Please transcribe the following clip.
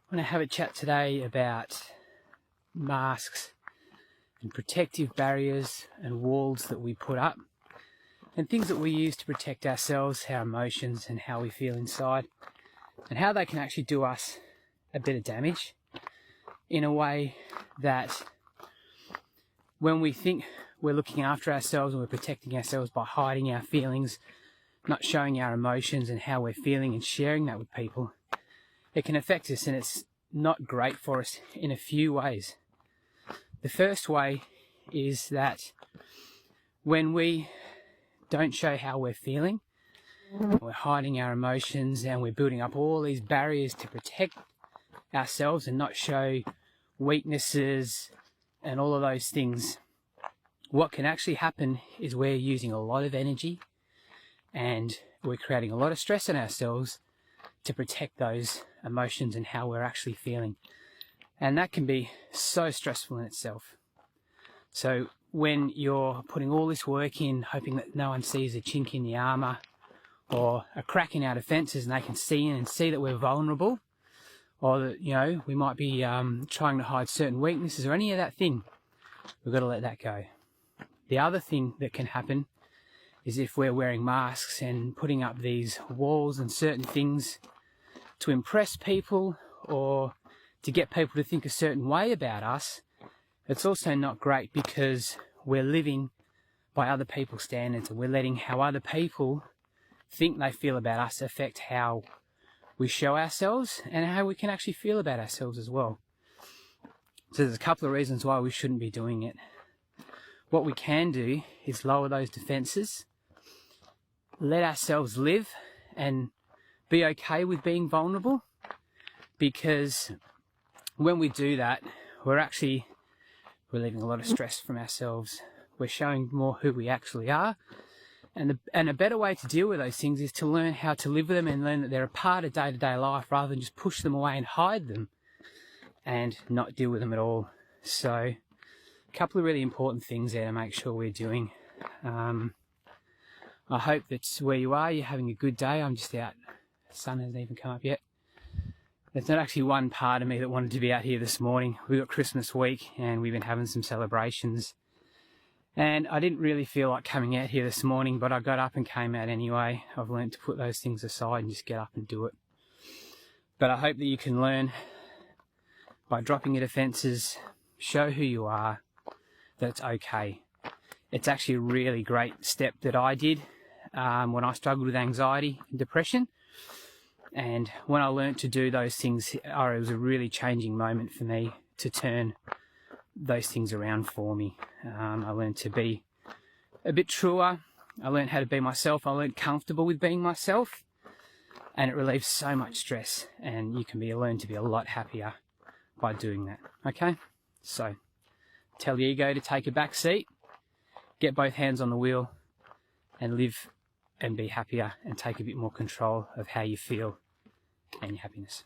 I want to have a chat today about masks and protective barriers and walls that we put up and things that we use to protect ourselves, our emotions and how we feel inside, and how they can actually do us a bit of damage in a way that when we think we're looking after ourselves and we're protecting ourselves by hiding our feelings, not showing our emotions and how we're feeling and sharing that with people, it can affect us, and it's not great for us in a few ways. The first way is that when we don't show how we're feeling, we're hiding our emotions and we're building up all these barriers to protect ourselves and not show weaknesses and all of those things, what can actually happen is we're using a lot of energy and we're creating a lot of stress on ourselves to protect those emotions and how we're actually feeling. And that can be so stressful in itself. So when you're putting all this work in, hoping that no one sees a chink in the armour or a crack in our defences and they can see in and see that we're vulnerable, or that, you know, we might be trying to hide certain weaknesses or any of that thing, we've got to let that go. The other thing that can happen is if we're wearing masks and putting up these walls and certain things to impress people or to get people to think a certain way about us, it's also not great because we're living by other people's standards and we're letting how other people think they feel about us affect how we show ourselves and how we can actually feel about ourselves as well. So there's a couple of reasons why we shouldn't be doing it. What we can do is lower those defences, let ourselves live and be okay with being vulnerable, because when we do that, we're relieving a lot of stress from ourselves. We're showing more who we actually are. And a better way to deal with those things is to learn how to live with them and learn that they're a part of day-to-day life rather than just push them away and hide them and not deal with them at all. So a couple of really important things there to make sure we're doing. I hope that's where you are, you're having a good day. I'm just out. The sun hasn't even come up yet. There's not actually one part of me that wanted to be out here this morning. We've got Christmas week and we've been having some celebrations. And I didn't really feel like coming out here this morning, but I got up and came out anyway. I've learned to put those things aside and just get up and do it. But I hope that you can learn by dropping your defences, show who you are, that it's okay. It's actually a really great step that I did when I struggled with anxiety and depression. And when I learned to do those things, it was a really changing moment for me to turn those things around for me. I learned to be a bit truer. I learned how to be myself. I learned comfortable with being myself, and it relieves so much stress, and you can learn to be a lot happier by doing that. Okay? So tell the ego to take a back seat, get both hands on the wheel and live and be happier and take a bit more control of how you feel and your happiness.